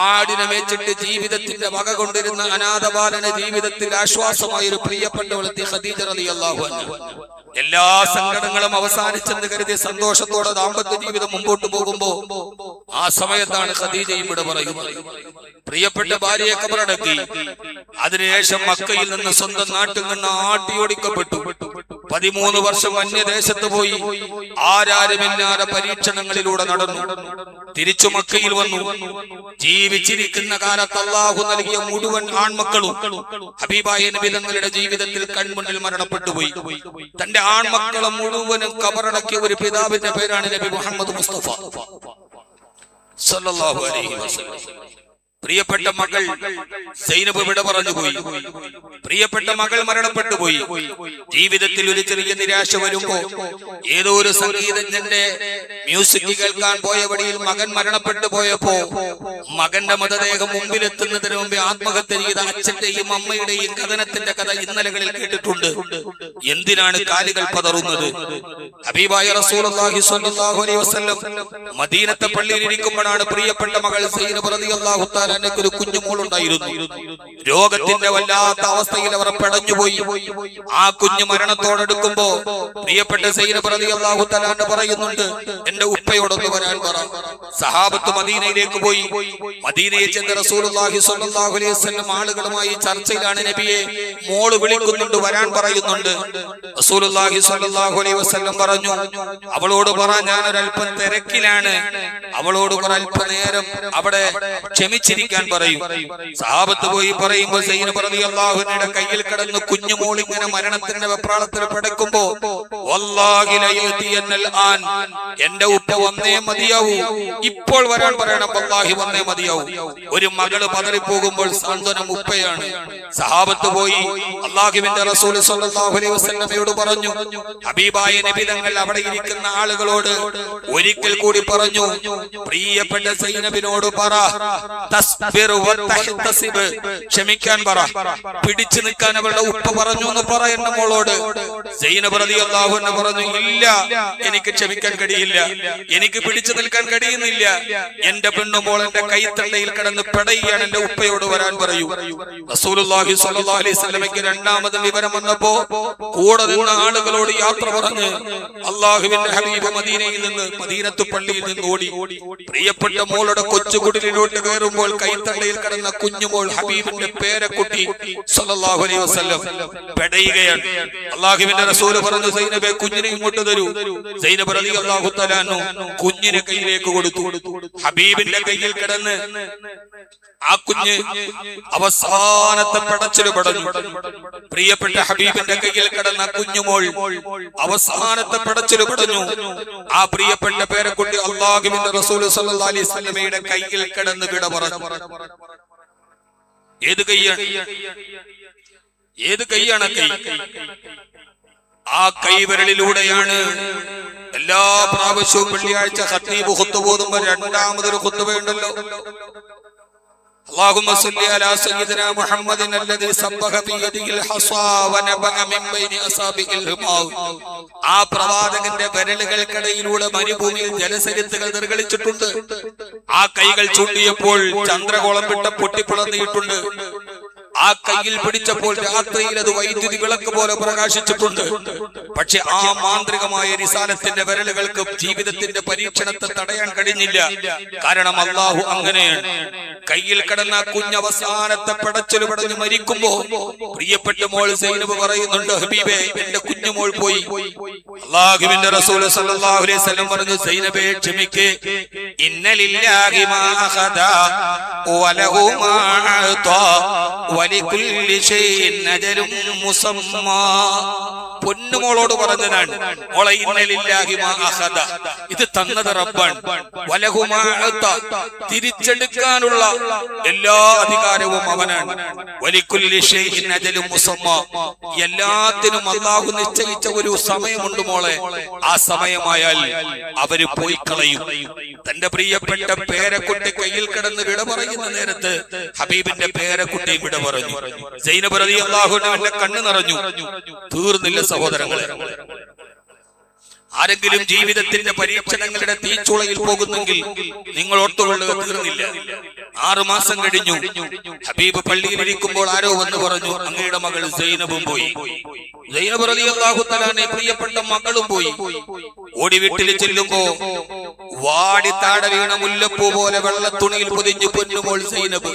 ആടിനെ മേച്ചിട്ട് ജീവിതത്തിന്റെ വക കൊണ്ടിരുന്ന അനാഥബാലന് ജീവിതത്തിൽ ആശ്വാസമായ ഒരു പ്രിയപ്പെട്ടവളെത്തി ഖദീജ റളിയല്ലാഹു അൻഹ. എല്ലാ സങ്കടങ്ങളും അവസാനിച്ചെന്ന് കരുതി സന്തോഷത്തോടെ ദാമ്പത്യ ജീവിതം മുമ്പോട്ട് പോകുമ്പോ ആ സമയത്താണ് ഖദീജ ഇവിടെ പറയുന്നത്. പ്രിയപ്പെട്ട ഭാര്യയെ കബറടക്കി. അതിനുശേഷം മക്കയിൽ നിന്ന് സ്വന്തം നാട്ടിൽ നിന്ന് ആട്ടിയോടിക്കപ്പെട്ടു. 13 വർഷം അന്യദേശത്ത് പോയി ആരാരുമില്ലാതെ പരീക്ഷണങ്ങളിലൂടെ നടന്നു. തിരിച്ചു മക്കയിൽ വന്നു. ജീവിച്ചിരിക്കുന്ന കാലത്ത് അല്ലാഹു നൽകിയ മുഴുവൻ ആൺമക്കളും ഹബീബായ നബി തങ്ങളുടെ ജീവിതത്തിൽ കൺമുന്നിൽ മരണപ്പെട്ടു പോയി. തന്റെ ആൺമക്കളെ മുഴുവനും കബറടക്കിയ ഒരു പിതാവിന്റെ പേരാണ് നബി മുഹമ്മദ് മുസ്തഫ സല്ലല്ലാഹു അലൈഹി വസല്ലം. പ്രിയപ്പെട്ട മകൾ സൈനബ് വിട പറഞ്ഞുപോയി. പ്രിയപ്പെട്ട മകൾ മരണപ്പെട്ടു പോയി. ജീവിതത്തിൽ ഒരു ചെറിയ നിരാശ വരുമ്പോ ഏതോ ഒരു സംഗീതജ്ഞന്റെ മ്യൂസിക് കേൾക്കാൻ പോയ വഴിയിൽ മകൻ മരണപ്പെട്ടു പോയപ്പോ മകന്റെ മൃതദേഹം മുമ്പിലെത്തുന്നതിന് മുമ്പ് ആത്മഹത്യ ചെയ്ത അച്ഛന്റെയും അമ്മയുടെയും കഥനത്തിന്റെ കഥ ഇന്നലകളിൽ കേട്ടിട്ടുണ്ട്. എന്തിനാണ് കാലുകൾ പതറുന്നത്? ഹബീബായ റസൂലുള്ളാഹി സ്വല്ലല്ലാഹു അലൈഹി വസല്ലം മദീനത്തെ പള്ളിയിൽ ഇരിക്കുമ്പോഴാണ് പ്രിയപ്പെട്ട മകൾ സൈനബ് റളിയല്ലാഹു തആല ഒരു കുഞ്ഞുമോളുണ്ടായിരുന്നു. രോഗത്തിന്റെ വല്ലാത്ത അവസ്ഥയിൽ അവർ പെടഞ്ഞുപോയി. ആ കുഞ്ഞു മരണത്തോടെടുക്കുമ്പോ പ്രിയപ്പെട്ട സൈനബ് റളിയല്ലാഹു തആല പറയുന്നുണ്ട്, എന്റെ ഉപ്പയോടൊന്ന് വരാൻ പറ. സഹാബത്ത് മദീനയിലേക്ക് പോയി. മദീനയിൽ ചെന്ന റസൂലുള്ളാഹി സ്വല്ലല്ലാഹു അലൈഹി വസല്ലം ആളുകളുമായി ചർച്ചയിലാണ്. നബിയെ മോള് വിളിക്കുന്നുണ്ട്, വരാൻ പറയുന്നുണ്ട്. റസൂലുള്ളാഹി സ്വല്ലല്ലാഹു അലൈഹി വസല്ലം പറഞ്ഞു, അവളോട് പറ ഞാൻ ഒരല്പം തിരക്കിലാണ്, അവളോട് ഒരല്പനേരം അവിടെ ക്ഷമിച്ചിരിക്കാൻ പറയും. സഹാബത്ത് പോയി പറയുമ്പോൾ സൈനബ് റളിയല്ലാഹു അൻഹയുടെ കയ്യിൽ കിടന്ന് കുഞ്ഞുമോൾ ഇങ്ങനെ മരണത്തിന്റെ വെപ്രാളത്തിൽ പിടക്കുമ്പോ വല്ലാഹി ലയതിയന്നൽ ആൻ, എന്റെ ഉപ്പ വന്നേ മതിയാവൂ, ഇപ്പോൾ വരാൻ പറയണം, വല്ലാഹി വന്നേ മതിയാവൂ. ഒരു മകള് പതറിപ്പോകുമ്പോൾ സാന്ത്വനം ഉപ്പയാണ്. സഹാബത്ത് പോയി അല്ലാഹുവിന്റെ റസൂൽ സ്വല്ലല്ലാഹു അലൈഹി വസല്ലമയോട് പറഞ്ഞു. ഹബീബായ നബി തങ്ങൾ അവിടെ ഇരിക്കുന്ന ആളുകളോട് ഒരിക്കൽ കൂടി പറഞ്ഞു, പ്രിയപ്പെട്ട സൈനബിനോട് പറ, ക്ഷമിക്കാൻ പറ, പിടിച്ചു നിൽക്കാൻ അവളുടെ ഉപ്പ പറഞ്ഞു എന്ന് പറ എന്റെ മോളോട്. സൈനബ് റളിയല്ലാഹു അൻഹ പറഞ്ഞു, ഇല്ല, എനിക്ക് ക്ഷമിക്കാൻ കഴിയില്ല, എനിക്ക് പിടിച്ചു നിൽക്കാൻ കഴിയുന്നില്ല. എന്റെ പെണ്ണുമോൾ എന്റെ കൈത്തണ്ടയിൽ കിടന്ന് പെടയാണ്, എന്റെ ഉപ്പയോട് വരാൻ പറയൂ. റസൂലുള്ളാഹി സ്വല്ലല്ലാഹു അലൈഹി വസല്ലമയ്ക്ക് രണ്ടാമത് വിവരം വന്നപ്പോ കൂടെ നിന്ന ആളുകളോട് യാത്ര പറഞ്ഞ് അല്ലാഹുവിന്റെ ഹബീബ് മദീനയിൽ നിന്ന് മദീനത്തു പള്ളിയിൽ നിന്ന് ഓടി. പ്രിയപ്പെട്ട മോളുടെ കൊച്ചുകുടിലോട്ട് കയറുമ്പോൾ കൈത്തണ്ടയിൽ കിടന്ന കുഞ്ഞുമോൾ ഹബീബിന്റെ പേരക്കുട്ടി സ്വല്ലല്ലാഹു അലൈഹി വസല്ലം പെടയുകയാണ്. അല്ലാഹുവിന്റെ റസൂൽ പറഞ്ഞു, സൈനബേ കുഞ്ഞിനെ ഇങ്ങോട്ട് തരൂ. സൈനബ് റളിയല്ലാഹു തആല കുഞ്ഞിനെ കയ്യിലേക്ക് കൊടുത്തു. ഹബീബിന്റെ കയ്യിൽ കിടന്ന് ആ കുഞ്ഞ് അവസാനത്തെ പടച്ചില് പടഞ്ഞു. പ്രിയപ്പെട്ട ഹബീബിന്റെ കയ്യിൽ കിടന്ന കുഞ്ഞുമോൾ അവസാനത്തെ പടച്ചില് പടഞ്ഞു. ആ പ്രിയപ്പെട്ട പേരക്കുട്ടി അല്ലാഹുവിന്റെ റസൂൽ സ്വല്ലല്ലാഹു അലൈഹി വസല്ലമയുടെ കയ്യിൽ കിടന്ന് വിട പറഞ്ഞു. ഏത് കൈയാണ്? ഏത് കൈയാണ്? കൈ. ആ കൈവിരലിലൂടെയാണ് എല്ലാ പ്രാവശ്യവും വെള്ളിയാഴ്ച ഖത്തീബ് ഖുത്ബ ഓതുമ്പോൾ രണ്ടാമതൊരു ഖുത്ബയുണ്ടല്ലോ, اللهم صل على سيدنا محمد الذي سبح بيده الحصى ونبأ من بين أصابع الرمال. ആ പ്രവാചകന്റെ വിരലുകൾക്കിടയിലൂടെ മരുഭൂമിയിൽ ജലസരിത്തുകൾ നിർഗളിച്ചിട്ടുണ്ട്. ആ കൈകൾ ചൂണ്ടിയപ്പോൾ ചന്ദ്രകോളം വിട്ട പൊട്ടിപ്പിളർന്നിട്ടുണ്ട്. ആ കയ്യിൽ പിടിച്ചപ്പോൾ രാത്രിയിൽ അത് വൈദ്യുതി വിളക്ക് പോലെ പ്രകാശിച്ചിട്ടുണ്ട്. പക്ഷെ ആ മാന്ത്രികമായ റിസാലത്തിന്റെ വിരലുകൾക്ക് ജീവിതത്തിന്റെ പരീക്ഷണത്തെ തടയാൻ കഴിഞ്ഞില്ല. കാരണം അല്ലാഹു അങ്ങനെയാണ്. കയ്യിൽ കിടന്ന കുഞ്ഞവസാനത്തെ പടച്ചല് പടഞ്ഞ് മരിക്കുമ്പോ പ്രിയപ്പെട്ട മോൾ സൈനബ് പറയുന്നുണ്ട്, ഹബീബേ എന്റെ കുഞ്ഞുമോൾ പോയി. അല്ലാഹുവിന്റെ റസൂൽ സ്വല്ലല്ലാഹു അലൈഹി വസല്ലം പറഞ്ഞു, സൈനബേ ക്ഷമിക്കേ, ഇന്നലില്ലാഹി മാ അഖദ വലഹു മാ അതാ വലികുല്ലി ഷൈഇൻ അജലുൻ മുസമ്മാ. പൊന്നുമോളോട് പറഞ്ഞതാണ്, മോളെ ഇന്നലില്ലാഹി മാ അഖദ, ഇത് തന്നത് റബ്ബാണ്, വലഹു മാ അതാ, തിരിച്ചെടുക്കാനുള്ള എല്ലാ അധികാരവും അവനാണ്. വലിക്കുല്ലി ഷൈഇൻ അജലും മുസമ്മ, എല്ലാത്തിനും അല്ലാഹു നിശ്ചയിച്ച ഒരു സമയമുണ്ട് മോളെ. ആ സമയമായാൽ അവര് പോയി കളയും. തന്റെ പ്രിയപ്പെട്ട പേരക്കുട്ടി കയ്യിൽ കിടന്ന് വിട പറയുന്ന നേരത്ത് ഹബീബിന്റെ പേരക്കുട്ടിയും വിട പറഞ്ഞു. സൈനബ് റളിയല്ലാഹു അൻഹയുടെ കണ്ണ് നിറഞ്ഞു. തീർന്നില്ല സഹോദരങ്ങളെ. ആരെങ്കിലും ജീവിതത്തിന്റെ പരീക്ഷണങ്ങളുടെ തീച്ചുളയിൽ പോകുന്നെങ്കിൽ നിങ്ങൾ ഓർത്തുകൊള്ളുക, തീർന്നില്ല. 6 മാസം കഴിഞ്ഞു. ഹബീബ് പള്ളിയിലിരിക്കുമ്പോൾ ആരോ വന്ന് പറഞ്ഞു, അങ്ങയുടെ മകൾ സൈനബും പോയി. സൈനബ് റളിയല്ലാഹു തആല പ്രിയപ്പെട്ട മകളും പോയി. ഓടി വീട്ടിൽ ചെല്ലുമ്പോ വാടി താഴെ വീണ മുല്ലപ്പൂ പോലെ വെള്ളത്തുണിയിൽ പൊതിഞ്ഞു പൊന്നുമോൾ സൈനബ്.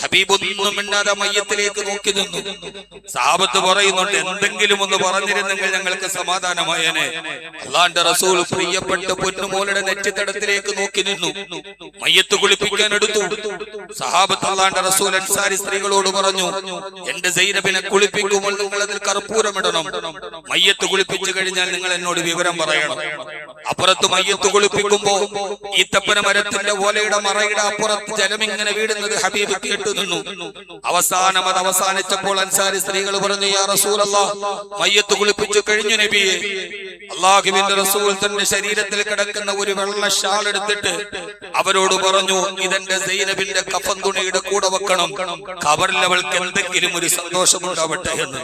ഹബീബ് ഒന്നും മിണ്ടാതെ മയ്യത്തിലേക്ക് നോക്കി നിന്നു. സഹാബത്ത് പറയുന്നുണ്ട്, എന്തെങ്കിലും ഒന്ന് പറഞ്ഞിരുന്നെങ്കിൽ ഞങ്ങൾക്ക് സമാധാനമായേനെ. അല്ലാഹുവിന്റെ റസൂൽ പ്രിയപ്പെട്ട പൊന്നുമോളുടെ നെറ്റിത്തടത്തിലേക്ക് നോക്കി നിന്നു. മയ്യത്ത് കുളിപ്പിക്കാൻ എടുത്തു. സഹാബത്ത് അല്ലാഹുവിന്റെ റസൂൽ അൻസാരി സ്ത്രീകളോട് പറഞ്ഞു, എന്റെ സൈനബിനെ കുളിപ്പിക്കുമ്പോൾ നിങ്ങൾ അതിൽ കർപ്പൂരമിടണം. മയ്യത്ത് കുളിപ്പിച്ചു കഴിഞ്ഞാൽ നിങ്ങൾ എന്നോട് വിവരം പറയണം. അപ്പുറത്ത് മയ്യത്ത് കുളിപ്പിക്കുമ്പോ ഈത്തപ്പന മരത്തിന്റെ ഓലയുടെ മറയുടെ അപ്പുറത്ത് ജലമിങ്ങനെ വീടുന്നത് ഹബീബ് കേട്ടു നിന്നു. അവസാനം അത് അവസാനിച്ചപ്പോൾ അൻസാരി സ്ത്രീകൾ പറഞ്ഞു, യാ റസൂലല്ലാഹ്, മയ്യത്ത് കുളിപ്പിച്ചു കഴിഞ്ഞു നബിയെ. അല്ലാഹുവിന്റെ റസൂൽ തന്റെ ശരീരത്തിൽ കിടക്കുന്ന ഒരു വെള്ള ഷാൾ എടുത്തിട്ട് അവരോട് പറഞ്ഞു, ഇതെന്റെ സൈനബിന്റെ കഫൻ തുണിയുടെ കൂടെ വെക്കണം. ഖബറിൽ അവൾക്ക് എന്തെങ്കിലും ഒരു സന്തോഷമുണ്ടാവട്ടെ എന്ന്.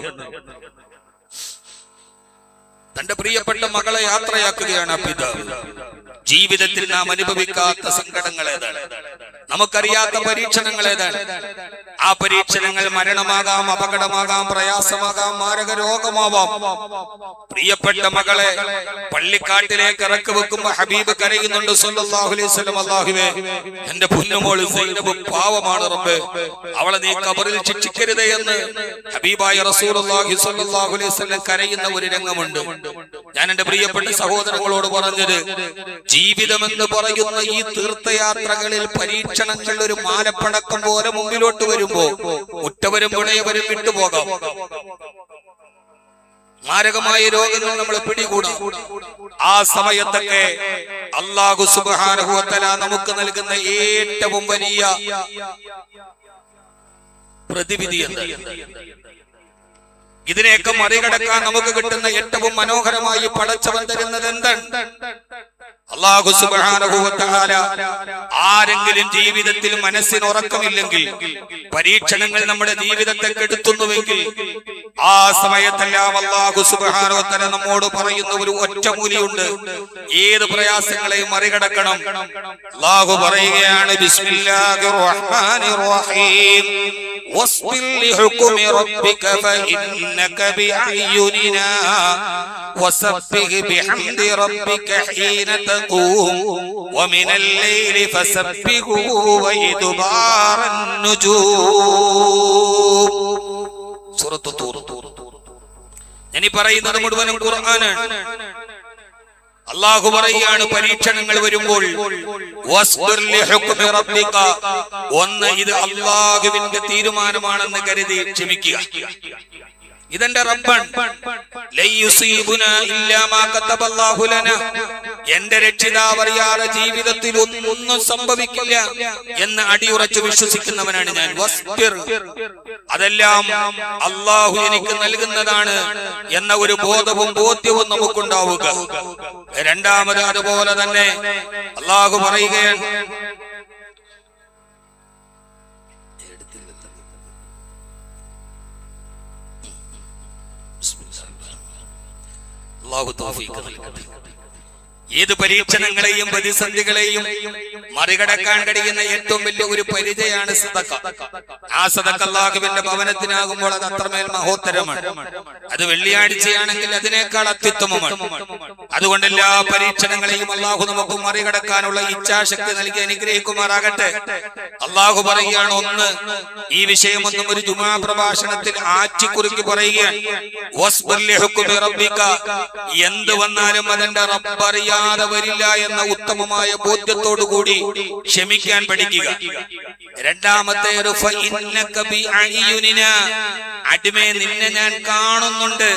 തന്റെ പ്രിയപ്പെട്ട മകളെ യാത്രയാക്കുകയാണ് ആ പിതാവ്. ജീവിതത്തിൽ നാം അനുഭവിക്കാത്ത സങ്കടങ്ങൾ ഏതാണ്? നമുക്കറിയാത്ത പരീക്ഷണങ്ങൾ ഏതാണ്? ആ പരീക്ഷണങ്ങൾ മരണമാകാം, അപകടമാകാം, പ്രയാസമാകാം, മാരക രോഗമാവാം. പ്രിയപ്പെട്ട മകളെ പള്ളിക്കാട്ടിലേക്ക് ഇറക്കി വെക്കുമ്പോ ഹബീബ് കരയുന്നുണ്ട് സല്ലല്ലാഹു അലൈഹി വസല്ലം, അല്ലാഹുവേ, എന്റെ പൊന്നുമോൾ സൈനബ് പാവമാണ് റബ്ബേ, അവളെ നീ ഖബറിൽ ശിക്ഷിക്കരുതേ എന്ന് ഹബീബായ റസൂലുള്ളാഹി സ്വല്ലല്ലാഹു അലൈഹി വസല്ലം കരയുന്ന ഒരു രംഗമുണ്ട്. ഞാൻ എന്റെ പ്രിയപ്പെട്ട സഹോദരങ്ങളോട് പറഞ്ഞത്, ജീവിതമെന്ന് പറയുന്ന ഈ തീർത്ഥയാത്രകളിൽ പരീക്ഷണങ്ങൾ ഒരു മാലപ്പടക്കം പോലെ മുമ്പിലോട്ട് വരുമ്പോ ഉറ്റവരും പുണയവരും വിട്ടുപോകാം. മാരകമായ രോഗങ്ങൾ നമ്മളെ പിടികൂടാം. ആ സമയത്തൊക്കെ അല്ലാഹു സുബ്ഹാനഹു വ തആല നമുക്ക് നൽകുന്ന ഏറ്റവും വലിയ പ്രതിവിധി എന്താണ്? ഇതിനെയൊക്കെ മറികടക്കാൻ നമുക്ക് കിട്ടുന്ന ഏറ്റവും മനോഹരമായി പടച്ചവൻ തരുന്നത് എന്താണ്? അല്ലാഹു സുബ്ഹാനഹു വ തആല ആരെങ്കിലും ജീവിതത്തിൽ മനസ്സിന് ഉറക്കമില്ലെങ്കിൽ, പരീക്ഷണങ്ങൾ നമ്മുടെ ജീവിതത്തെ കെടുത്തുന്നുവെങ്കിൽ, ആ സമയത്തെല്ലാം അല്ലാഹു സുബ്ഹാനഹു വ തആല നമ്മോട് പറയുന്ന ഒരു ഒറ്റമൂലിയുണ്ട്. ഏത് പ്രയാസങ്ങളെയും മറികടക്കണം. അല്ലാഹു പറയുകയാണ്, ബിസ്മില്ലാഹിർ റഹ്മാനിർ റഹീം, വസ്ബിർ ലിഹുക്മി റബ്ബിക ഫഇന്നക ബിഅയ്യുനിനാ വസബ്ബിഹ് ബിഹംദി റബ്ബിക ഹീന തഖൂം വമിനൽ ലൈലി ഫസബ്ബിഹു വഇദ്ബാറൻ നുജൂം. സൂറത്ത് തൂർ. ഞാൻ ഈ പറയുന്നത് മുഴുവനും ഖുർആനാണ്. അല്ലാഹു പറയുകയാണ്, പരീക്ഷണങ്ങൾ വരുമ്പോൾ ഒന്ന്, ഇത് അല്ലാഹുവിന്റെ തീരുമാനമാണെന്ന് കരുതി ക്ഷമിക്കുക. ഇതെന്റെ റബ്ബാണ്. എന്റെ രക്ഷിതാവ് അറിയാതെ ജീവിതത്തിൽ ഒന്നും സംഭവിക്കില്ല എന്ന് അടിയുറച്ച് വിശ്വസിക്കുന്നവനാണ് ഞാൻ. അതെല്ലാം അല്ലാഹു എനിക്ക് നൽകുന്നതാണ് എന്ന ഒരു ബോധവും ബോധ്യവും നമുക്കുണ്ടാവുക. രണ്ടാമത് അതുപോലെ തന്നെ അല്ലാഹു പറയുകയാണ്, അല്ലാഹു തൗഫീഖ് നൽകട്ടെ. ഏത് പരീക്ഷണങ്ങളെയും പ്രതിസന്ധികളെയും മറികടക്കാൻ കഴിയുന്ന ഏറ്റവും വലിയ ഒരു പരിചയമാണ് സദഖ. ആ സദഖ അല്ലാഹുവിന്റെ ഭവനത്തിനാകുമ്പോൾ അത് അത്രമേൽ മഹോത്തരമാണ്. അത് വെള്ളിയാഴ്ചയാണെങ്കിൽ അതിനേക്കാൾ അത്യുത്തമമാണ്. അതുകൊണ്ട് എല്ലാ പരീക്ഷണങ്ങളെയും അല്ലാഹു നമുക്ക് മറികടക്കാനുള്ള ഇച്ഛാശക്തി നൽകി അനുഗ്രഹിക്കുമാറാകട്ടെ. അല്ലാഹു പറയുകയാണ്, ഒന്ന്, ഈ വിഷയമൊന്നും ഒരു ജുമാ പ്രഭാഷണത്തിൽ ആച്ചിക്കുറുക്കി പറയുകയാണ്. എന്ത് വന്നാലും അതെന്റെ റബ്ബ് അറിയാതെ വരില്ല എന്ന ഉത്തമമായ ബോധ്യത്തോടു കൂടി ക്ഷമിക്കാൻ പഠിക്കുക. രണ്ടാമത്തെ, അടിമേ നിന്നെ ഞാൻ കാണുന്നുണ്ട്,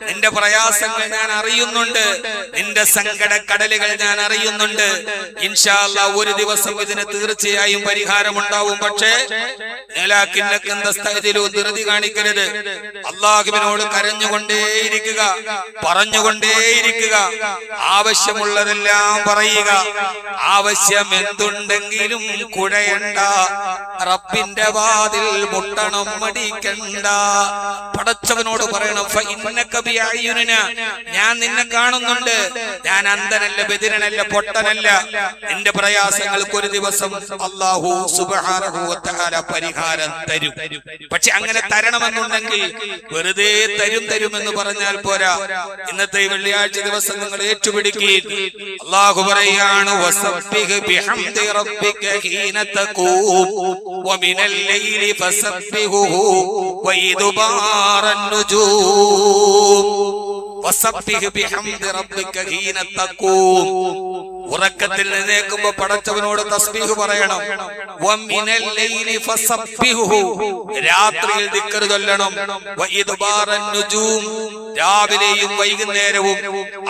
നിന്റെ പ്രയാസങ്ങൾ ഞാൻ അറിയുന്നുണ്ട്, നിന്റെ സങ്കട കടലുകൾ ഞാൻ അറിയുന്നുണ്ട്. ഇൻഷാ അല്ലാഹ് ഒരു ദിവസം ഇതിന് തീർച്ചയായും പരിഹാരമുണ്ടാവും. പക്ഷേ ധൃതി കാണിക്കരുത്. അള്ളാഹുവിനോട് കരഞ്ഞുകൊണ്ടേയിരിക്കുക, പറഞ്ഞുകൊണ്ടേയിരിക്കുക, ആവശ്യമുള്ളതെല്ലാം പറയുക. ആവശ്യം എന്തുണ്ടെങ്കിലും കുഴയണ്ട, റബ്ബിന്റെ വാതിൽ മുട്ടണം മടിക്കണ്ട. പടച്ചവനോട് പറയണം, ഞാൻ നിന്നെ കാണുന്നുണ്ട്, ഞാൻ അന്ധനല്ല, ബദിരനല്ല, പൊട്ടനല്ല. നിന്റെ പ്രയാസങ്ങൾക്ക് ഒരു ദിവസം അല്ലാഹു സുബ്ഹാനഹു വ തആല പരിഹാരം തരും. പക്ഷെ അങ്ങനെ തരണമെന്നുണ്ടെങ്കിൽ വെറുതെ തരുമെന്ന് പറഞ്ഞാൽ പോരാ. ഇന്നത്തെ വെള്ളിയാഴ്ച ദിവസം നിങ്ങൾ ഏറ്റുപിടിക്കുകയും അല്ലാഹു പറയാണ്, വസബ്ബിഹ് ബിഹംദി റബ്ബിക ഹീന തഖൂം വമിനൽ ലൈലി ഫസബ്ബിഹുഹു വഇദ്ബാറൻ നുജൂം. വസബ്ബിഹ് ബിഹംദി റബ്ബിക ഹീന തഖൂം. ഉറക്കത്തിൽ എഴുന്നേൽക്കുമ്പോ പടച്ചവനോട് തസ്ബീഹ് പറയണം. വമിനൽ ലൈലി ഫസബ്ബിഹുഹു, രാത്രിയിൽ ദിക്ർ ചൊല്ലണം. വഇദ്ബാറൻ നുജൂം, രാവിലെയും വൈകുന്നേരവും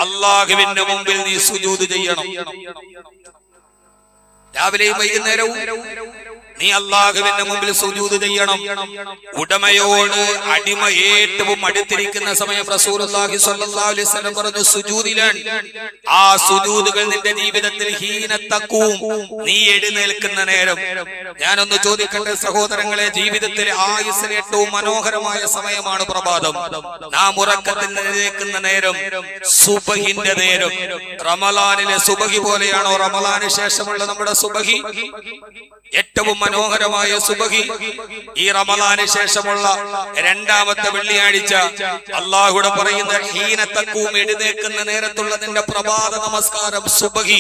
അല്ലാഹുവിന്റെ മുമ്പിൽ നീ സുജൂദ് ചെയ്യണം. രാവിലെയും വൈകുന്നേരവും നീ അല്ലാഹുവിന്റെ മുമ്പിൽ സുജൂദ് ചെയ്യണം. ഉടമയോട് അടിമ ഏറ്റവും അടുത്തിരിക്കുന്ന സമയം റസൂലുള്ളാഹി സ്വല്ലല്ലാഹു അലൈഹി വസല്ലം പറഞ്ഞു, സുജൂദിലാണ്. ആ സുജൂദുകൾ നിന്റെ ജീവിതത്തിൽ ഹീന തഖൂം, നീ എഴുന്നേൽക്കുന്ന നേരം. ഞാനൊന്ന് ചോദിക്കട്ടെ സഹോദരങ്ങളെ, ജീവിതത്തിലെ ആയുസ്സിലെ ഏറ്റവും മനോഹരമായ സമയമാണ് പ്രഭാതം. നാം ഉറക്കത്തിൽ എഴുന്നേൽക്കുന്ന നേരം, സുബഹിന്റെ നേരം. റമളാനിലെ സുബഹി പോലെയാണോ റമളാന് ശേഷമുള്ള നമ്മുടെ സുബഹി? ഏറ്റവും മനോഹരമായ സുബഹി ഈ റമളാന് ശേഷമുള്ള രണ്ടാമത്തെ വെള്ളിയാഴ്ച. അല്ലാഹുവിടെ പറയുന്ന ഹീന തഖൂം, എഴുന്നേൽക്കുന്ന നേരത്തുള്ള നിന്റെ പ്രഭാത നമസ്കാരം സുബഹി.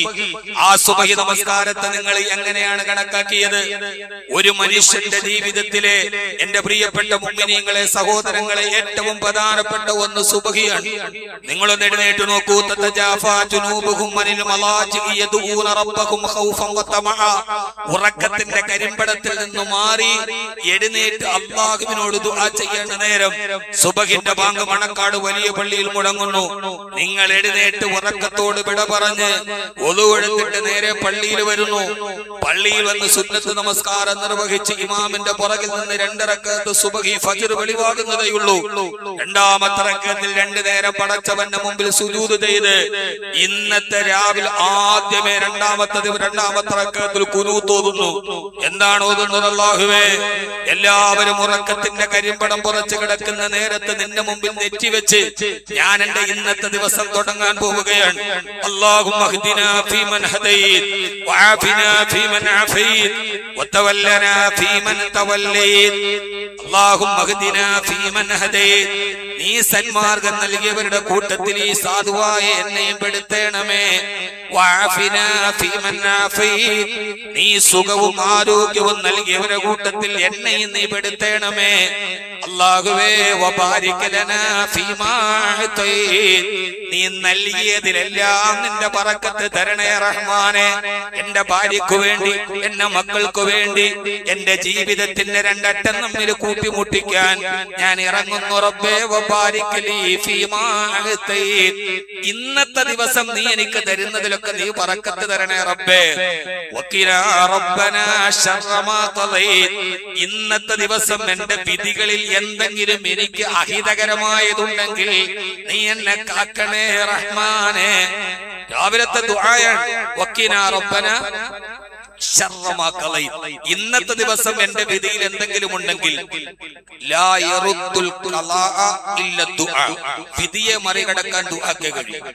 ആ സുബഹി നമസ്കാരത്തെ നിങ്ങൾ എങ്ങനെയാണ് കണക്കാക്കിയത്? ഒരു മനുഷ്യന്റെ ജീവിതത്തിലെ, എന്റെ പ്രിയപ്പെട്ട മുഅ്മിനീങ്ങളെ, സഹോദരങ്ങളെ, ഏറ്റവും പ്രധാനപ്പെട്ട ഒന്ന് സുബഹിയാണ്. നിങ്ങളൊന്ന് എഴുന്നേറ്റ് നോക്കൂ. തതജാഫാ ജുനൂബുഹും അനിൽ മലാജിഇ യദഊന റബ്ബഹും ഖൗഫൻ വതമഅ. ഉറക്കത്തിന്റെ കരിമ്പടത്തിൽ നിന്ന് മാറി എഴുന്നേറ്റ് അല്ലാഹുവിനോട് ദുആ ചെയ്യേണ്ട നേരം സുബഹിന്റെ ബാങ്ക് മണക്കാട് വലിയ പള്ളിയിൽ മുഴങ്ങുന്നു. നിങ്ങൾ എഴുന്നേറ്റ് ഉറക്കത്തോട് വിട പറഞ്ഞ് ഒളു എടുത്തിട്ട് നേരെ പള്ളിയിൽ വരുന്നു. പള്ളിയിൽ വന്ന് സുന്നത്ത് നമസ്കാരം നിർവഹിച്ച് ഇമാമിന്റെ പുറകിൽ നിന്ന് 2 റക്അത്ത് സുബഹി ഫജ്ർ വെളിവാകുന്നതേയുള്ളൂ. രണ്ടാമത്തെ റക്അത്തിൽ 2 നേരം പടച്ചവന്റെ മുമ്പിൽ സുജൂദ് ചെയ്ത് ഇന്നത്തെ രാവിലെ ആദ്യമേ രണ്ടാമത്തെ റക്അത്തിൽ ഖുനൂത്ത് ഓതുന്നു. എന്താണ് ഓതുന്നത്? അല്ലാഹുവേ, എല്ലാവരും ഉറക്കത്തിന്റെ കരിമ്പടം പുറച്ചു കിടക്കുന്ന നേരത്ത് നിന്റെ മുമ്പിൽ നെറ്റിവെച്ച് ഞാൻ എന്റെ ഇന്നത്തെ ദിവസം തുടങ്ങാൻ പോവുകയാണ്. അല്ലാഹുമ്മ ഹ്ദിനാ ഫീമൻ ഹദൈത് വആഫിനാ ഫീമൻ ആഫൈത് വതവല്ലനാ ഫീമൻ തവല്ലൈത്. അല്ലാഹുമ്മ ഹ്ദിനാ ഫീമൻ ഹദൈത്, നീ സന്മാർഗം നൽകിയവരുടെ കൂട്ടത്തിൽ ഈ സാധുവായ എന്നെയും പെടുത്തേണമേ. വആഫിനാ ഫീമൻ ആഫൈത്, നീ സുഖവും ആരോഗ്യവും നൽകിയവരുടെ കൂട്ടത്തിൽ എന്നെയും നീ പെടുത്തേണമേ. അല്ലാഹുവേ, വബാരിക് ലനാ ഫീമാ അഅതൈത്, നീ നൽകിയതിലെല്ലാം നിന്റെ ബറക്കത്ത് തരണേ റഹ്മാനെ. എന്റെ ഭാര്യയ്ക്കു വേണ്ടി, എന്റെ മക്കൾക്ക് വേണ്ടി, എന്റെ ജീവിതത്തിന്റെ 2 അറ്റം തമ്മിൽ കൂട്ടിമുട്ടിക്കാൻ ഞാൻ ഇറങ്ങുന്നു. റബ്ബേ, വബാരിക് ലീ ഫീമാ അഅതൈത്, ഇന്നത്തെ ദിവസം നീ എനിക്ക് തരുന്നതിലൊക്കെ നീ ബറക്കത്ത് തരണേ റബ്ബേ. വഖിനാ റബ്ബനാ ശർറ മാ ഖളൈത്, ഇന്നത്തെ ദിവസം എന്റെ വിധികളിൽ എന്തെങ്കിലും എനിക്ക് അഹിതകരമായതുണ്ടെങ്കിൽ നീ എന്നെ കാക്കണേ റഹ്മാനെ. രാവിലത്തെ ദുആയാണ്. വഖിനാ റബ്ബനാ ശർറ മാ ഖളൈത്, ഇന്നത്തെ ദിവസം എന്റെ വിധിയിൽ എന്തെങ്കിലും ഉണ്ടെങ്കിൽ ലാ യറുദ്ദുൽ ഖളാഅ ഇല്ല ദുആ, വിധിയെ മറികടക്കാൻ ദുആക്ക് കഴിയും.